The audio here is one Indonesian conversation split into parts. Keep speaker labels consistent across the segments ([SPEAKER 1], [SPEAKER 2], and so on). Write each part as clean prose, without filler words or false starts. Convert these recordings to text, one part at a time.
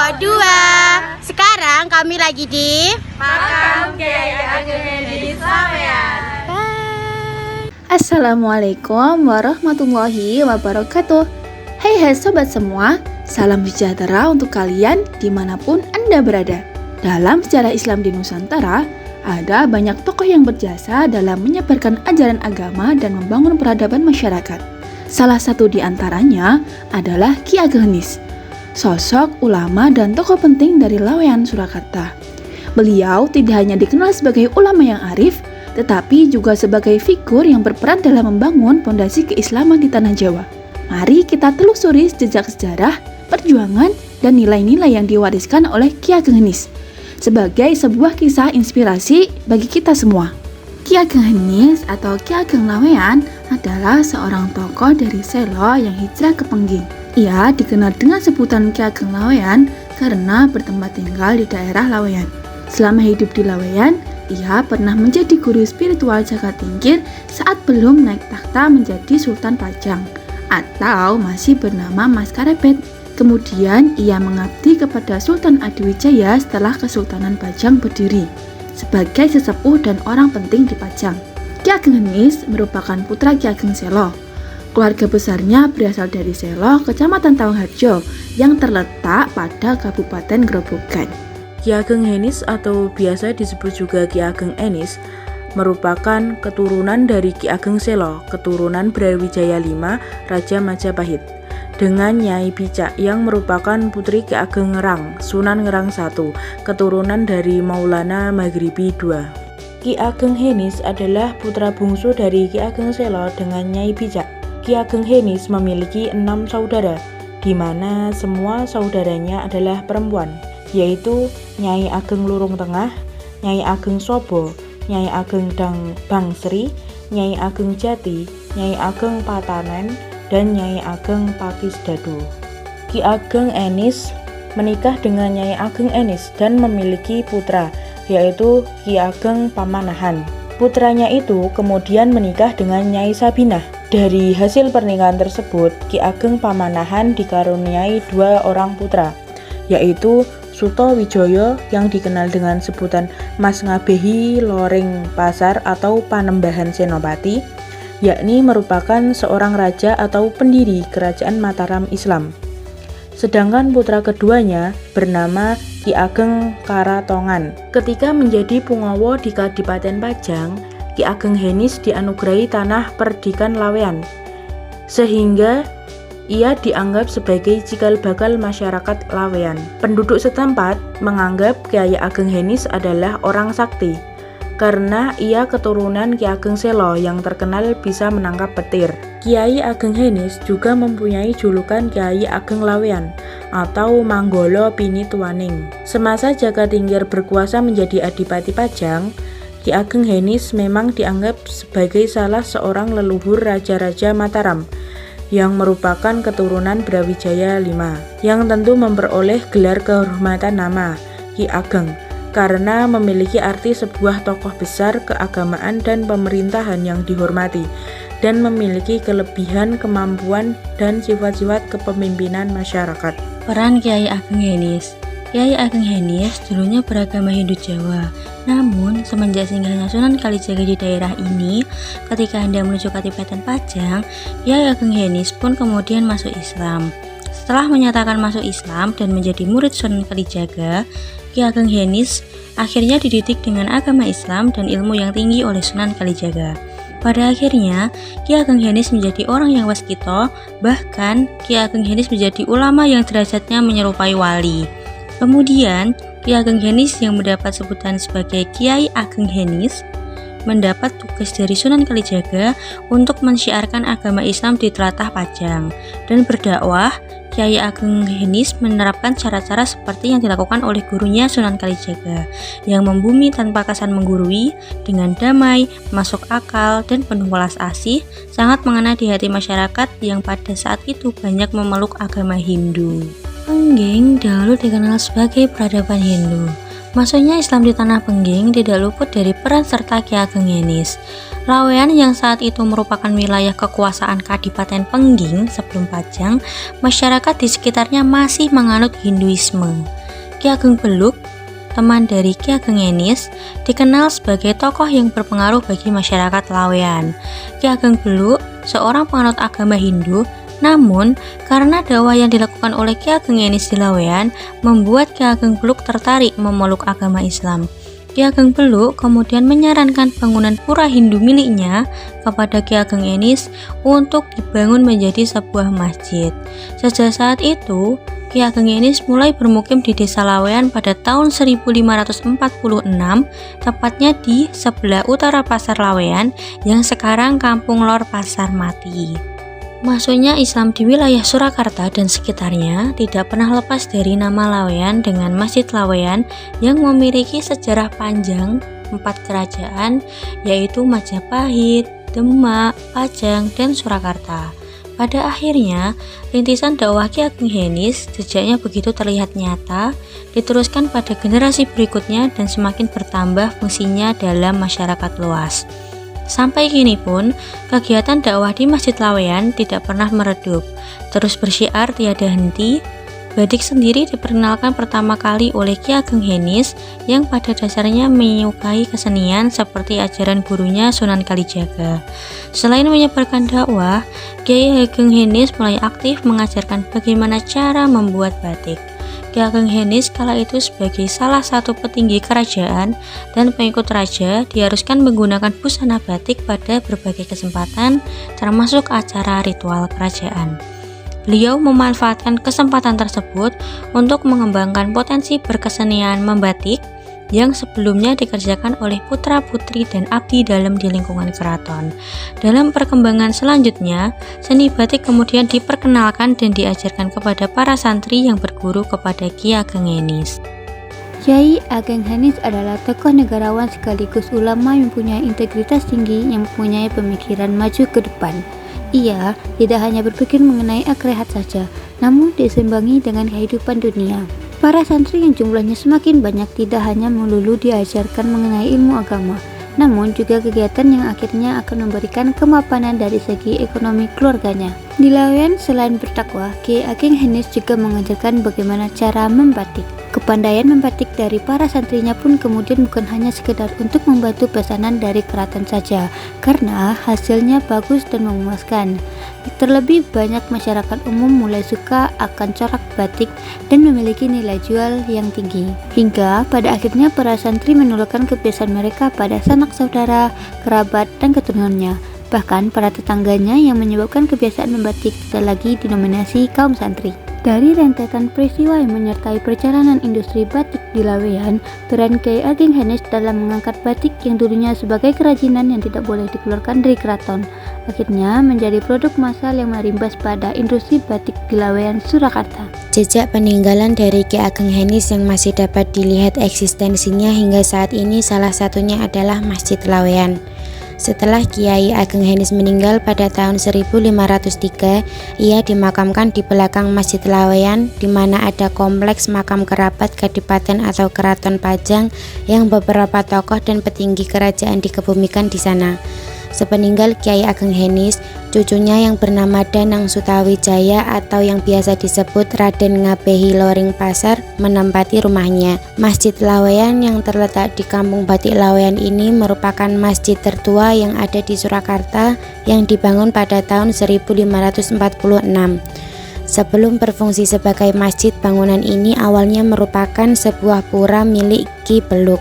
[SPEAKER 1] 2. Sekarang kami lagi di
[SPEAKER 2] Makam Kiai Ageng Henis Laweyan.
[SPEAKER 3] Assalamualaikum warahmatullahi wabarakatuh. Hai sobat semua, salam sejahtera untuk kalian dimanapun Anda berada. Dalam sejarah Islam di Nusantara, ada banyak tokoh yang berjasa dalam menyebarkan ajaran agama dan membangun peradaban masyarakat. Salah satu di antaranya adalah Ki Ageng Henis, sosok ulama dan tokoh penting dari Laweyan, Surakarta. Beliau tidak hanya dikenal sebagai ulama yang arif, tetapi juga sebagai figur yang berperan dalam membangun fondasi keislaman di tanah Jawa. Mari kita telusuri jejak sejarah, perjuangan, dan nilai-nilai yang diwariskan oleh Ki Ageng Henis sebagai sebuah kisah inspirasi bagi kita semua. Ki Ageng Henis atau Ki Ageng Laweyan adalah seorang tokoh dari Selo yang hijrah ke Pengging. Ia dikenal dengan sebutan Ki Ageng Laweyan karena bertempat tinggal di daerah Laweyan. Selama hidup di Laweyan, ia pernah menjadi guru spiritual Jagatingkir saat belum naik takhta menjadi Sultan Pajang atau masih bernama Mas Karebet. Kemudian ia mengabdi kepada Sultan Adiwijaya setelah Kesultanan Pajang berdiri sebagai sesepuh dan orang penting di Pajang. Ki Ageng Henis merupakan putra Ki Ageng Selo. Keluarga besarnya berasal dari Selo, Kecamatan Tawangharjo yang terletak pada Kabupaten Grobogan.
[SPEAKER 4] Ki Ageng Henis atau biasa disebut juga Ki Ageng Enis merupakan keturunan dari Ki Ageng Selo, keturunan Brawijaya V, Raja Majapahit, dengan Nyai Bicak yang merupakan putri Ki Ageng Ngerang, Sunan Ngerang I, keturunan dari Maulana Maghribi II. Ki Ageng Henis adalah putra bungsu dari Ki Ageng Selo dengan Nyai Bicak. Ki Ageng Henis memiliki 6 saudara, di mana semua saudaranya adalah perempuan, yaitu Nyai Ageng Lurung Tengah, Nyai Ageng Sobo, Nyai Ageng Bangsri, Nyai Ageng Jati, Nyai Ageng Patanen, dan Nyai Ageng Pakisdado. Ki Ageng Enis menikah dengan Nyai Ageng Enis dan memiliki putra, yaitu Ki Ageng Pamanahan. Putranya itu kemudian menikah dengan Nyai Sabinah. Dari hasil pernikahan tersebut, Ki Ageng Pamanahan dikaruniai 2 orang putra, yaitu Suto Wijoyo yang dikenal dengan sebutan Mas Ngabehi Loring Pasar atau Panembahan Senopati, yakni merupakan seorang raja atau pendiri kerajaan Mataram Islam. Sedangkan putra keduanya bernama Ki Ageng Karatongan. Ketika menjadi Pungawa di Kadipaten Pajang, Ki Ageng Henis dianugerahi tanah perdikan Laweyan, sehingga ia dianggap sebagai cikal bakal masyarakat Laweyan. Penduduk setempat menganggap Kiai Ageng Henis adalah orang sakti karena ia keturunan Ki Ageng Selo yang terkenal bisa menangkap petir. Kiai Ageng Henis juga mempunyai julukan Kiai Ageng Laweyan atau Manggolo Pinituaning. Semasa Jagatingkir berkuasa menjadi Adipati Pajang, Ki Ageng Henis memang dianggap sebagai salah seorang leluhur Raja-Raja Mataram yang merupakan keturunan Brawijaya V, yang tentu memperoleh gelar kehormatan nama Ki Ageng karena memiliki arti sebuah tokoh besar keagamaan dan pemerintahan yang dihormati dan memiliki kelebihan, kemampuan, dan sifat-sifat kepemimpinan masyarakat.
[SPEAKER 5] Peran Kiai Ageng Henis. Kiai Ageng Henis dulunya beragama Hindu Jawa. Namun, semenjak singgahnya Sunan Kalijaga di daerah ini, ketika hendak menuju Kadipaten Pajang, Kiai Ageng Henis pun kemudian masuk Islam. Setelah menyatakan masuk Islam dan menjadi murid Sunan Kalijaga, Ki Ageng Henis akhirnya dididik dengan agama Islam dan ilmu yang tinggi oleh Sunan Kalijaga. Pada akhirnya, Ki Ageng Henis menjadi orang yang waskito, bahkan Ki Ageng Henis menjadi ulama yang derajatnya menyerupai wali. Kemudian, Ki Ageng Henis yang mendapat sebutan sebagai Kiai Ageng Henis mendapat tugas dari Sunan Kalijaga untuk mensyiarkan agama Islam di tlatah Pajang dan berdakwah. Kiai Ageng Henis menerapkan cara-cara seperti yang dilakukan oleh gurunya Sunan Kalijaga yang membumi tanpa kesan menggurui, dengan damai, masuk akal, dan penuh welas asih, sangat mengena di hati masyarakat yang pada saat itu banyak memeluk agama Hindu. Pengging dahulu dikenal sebagai peradaban Hindu. Masuknya Islam di Tanah Pengging tidak luput dari peran serta Ki Ageng Henis. Laweyan yang saat itu merupakan wilayah kekuasaan Kadipaten Pengging sebelum Pajang, masyarakat di sekitarnya masih menganut Hinduisme. Ki Ageng Beluk, teman dari Ki Ageng Henis, dikenal sebagai tokoh yang berpengaruh bagi masyarakat Laweyan. Ki Ageng Beluk, seorang penganut agama Hindu, namun karena dakwah yang dilakukan oleh Ki Ageng Henis di Laweyan membuat Ki Ageng Beluk tertarik memeluk agama Islam. Ki Ageng Beluk kemudian menyarankan bangunan pura Hindu miliknya kepada Ki Ageng Henis untuk dibangun menjadi sebuah masjid. Sejak saat itu, Ki Ageng Henis mulai bermukim di Desa Laweyan pada tahun 1546, tepatnya di sebelah utara Pasar Laweyan yang sekarang Kampung Lor Pasar Mati. Masuknya Islam di wilayah Surakarta dan sekitarnya tidak pernah lepas dari nama Laweyan dengan Masjid Laweyan yang memiliki sejarah panjang 4 kerajaan, yaitu Majapahit, Demak, Pajang, dan Surakarta. Pada akhirnya, rintisan dakwah Ki Ageng Henis jejaknya begitu terlihat nyata, diteruskan pada generasi berikutnya dan semakin bertambah fungsinya dalam masyarakat luas. Sampai kini pun, kegiatan dakwah di Masjid Laweyan tidak pernah meredup, terus bersyiar tiada henti. Batik sendiri diperkenalkan pertama kali oleh Ki Ageng Henis yang pada dasarnya menyukai kesenian seperti ajaran gurunya Sunan Kalijaga. Selain menyebarkan dakwah, Kiai Ageng Henis mulai aktif mengajarkan bagaimana cara membuat batik. Ki Ageng Henis kala itu sebagai salah satu petinggi kerajaan dan pengikut raja diharuskan menggunakan busana batik pada berbagai kesempatan termasuk acara ritual kerajaan. Beliau memanfaatkan kesempatan tersebut untuk mengembangkan potensi berkesenian membatik yang sebelumnya dikerjakan oleh putra-putri dan abdi dalam di lingkungan keraton. Dalam perkembangan selanjutnya, seni batik kemudian diperkenalkan dan diajarkan kepada para santri yang berguru kepada Ki Ageng Henis.
[SPEAKER 6] Kiai Ageng Henis adalah tokoh negarawan sekaligus ulama yang mempunyai integritas tinggi yang mempunyai pemikiran maju ke depan. Ia tidak hanya berpikir mengenai akhirat saja, namun diseimbangi dengan kehidupan dunia. Para santri yang jumlahnya semakin banyak tidak hanya melulu diajarkan mengenai ilmu agama, namun juga kegiatan yang akhirnya akan memberikan kemapanan dari segi ekonomi keluarganya. Di Laweyan, selain berdakwah, Ki Ageng Henis juga mengajarkan bagaimana cara membatik. Kepandaian membatik dari para santrinya pun kemudian bukan hanya sekedar untuk membantu pesanan dari keraton saja, karena hasilnya bagus dan memuaskan. Terlebih banyak masyarakat umum mulai suka akan corak batik dan memiliki nilai jual yang tinggi. Hingga pada akhirnya para santri menularkan kebiasaan mereka pada sanak saudara, kerabat, dan keturunannya. Bahkan para tetangganya yang menyebabkan kebiasaan membatik tidak lagi dinominasi kaum santri. Dari rentetan peristiwa yang menyertai perjalanan industri batik di Laweyan, peran Kiai Ageng Henis dalam mengangkat batik yang dulunya sebagai kerajinan yang tidak boleh dikeluarkan dari keraton, akhirnya menjadi produk massal yang merimbas pada industri batik di Laweyan, Surakarta.
[SPEAKER 7] Jejak peninggalan dari Ki Ageng Henis yang masih dapat dilihat eksistensinya hingga saat ini salah satunya adalah Masjid Laweyan. Setelah Kiai Ageng Henis meninggal pada tahun 1503, ia dimakamkan di belakang Masjid Laweyan, di mana ada kompleks makam kerabat Kadipaten atau Keraton Pajang yang beberapa tokoh dan petinggi kerajaan dikebumikan di sana. Sepeninggal Kiai Ageng Henis, cucunya yang bernama Danang Sutawijaya atau yang biasa disebut Raden Ngabehi Loring Pasar menempati rumahnya. Masjid Laweyan yang terletak di Kampung Batik Laweyan ini merupakan masjid tertua yang ada di Surakarta yang dibangun pada tahun 1546. Sebelum berfungsi sebagai masjid, bangunan ini awalnya merupakan sebuah pura milik Ki Beluk.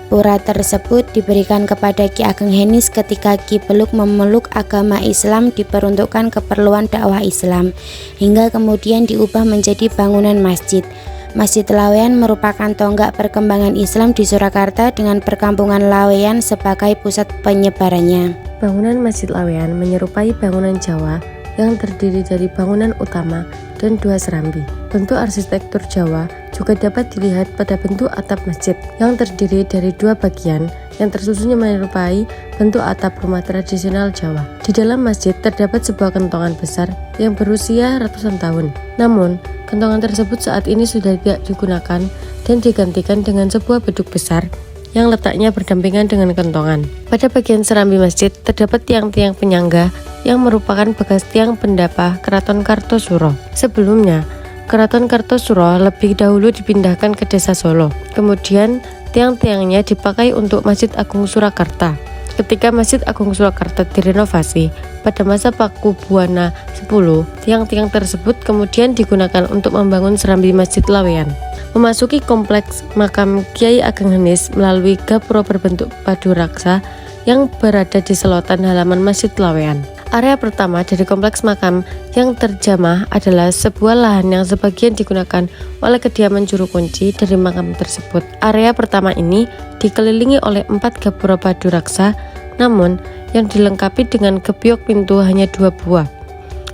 [SPEAKER 7] Pura tersebut diberikan kepada Ki Ageng Henis ketika Ki Beluk memeluk agama Islam diperuntukkan keperluan dakwah Islam, hingga kemudian diubah menjadi bangunan masjid. Masjid Laweyan merupakan tonggak perkembangan Islam di Surakarta dengan perkampungan Laweyan sebagai pusat penyebarannya.
[SPEAKER 8] Bangunan Masjid Laweyan menyerupai bangunan Jawa yang terdiri dari bangunan utama dan dua serambi. Bentuk arsitektur Jawa juga dapat dilihat pada bentuk atap masjid yang terdiri dari dua bagian yang tersusunnya menyerupai bentuk atap rumah tradisional Jawa. Di dalam masjid terdapat sebuah kentongan besar yang berusia ratusan tahun. Namun, kentongan tersebut saat ini sudah tidak digunakan dan digantikan dengan sebuah beduk besar yang letaknya berdampingan dengan kentongan. Pada bagian serambi masjid terdapat tiang-tiang penyangga yang merupakan bekas tiang pendapa Keraton Kartosuro. Sebelumnya, Keraton Kartosuro lebih dahulu dipindahkan ke Desa Solo. Kemudian, tiang-tiangnya dipakai untuk Masjid Agung Surakarta. Ketika Masjid Agung Surakarta direnovasi pada masa Pakubuwana 10, tiang-tiang tersebut kemudian digunakan untuk membangun serambi Masjid Laweyan. Memasuki kompleks makam Kiai Ageng Henis melalui gapura berbentuk padu raksa yang berada di selotan halaman Masjid Laweyan. Area pertama dari kompleks makam yang terjamah adalah sebuah lahan yang sebagian digunakan oleh kediaman juru kunci dari makam tersebut. Area pertama ini dikelilingi oleh 4 gapura padu raksa, namun yang dilengkapi dengan gebyok pintu hanya 2 buah,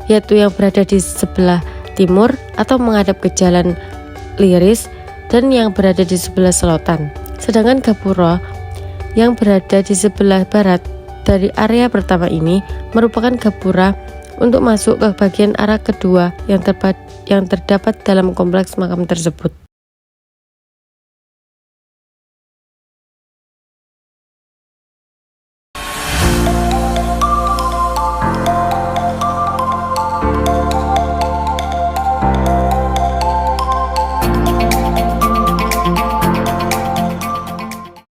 [SPEAKER 8] yaitu yang berada di sebelah timur atau menghadap ke jalan Liris dan yang berada di sebelah selatan. Sedangkan gapura yang berada di sebelah barat dari area pertama ini merupakan gapura untuk masuk ke bagian arah kedua yang terdapat dalam kompleks makam tersebut.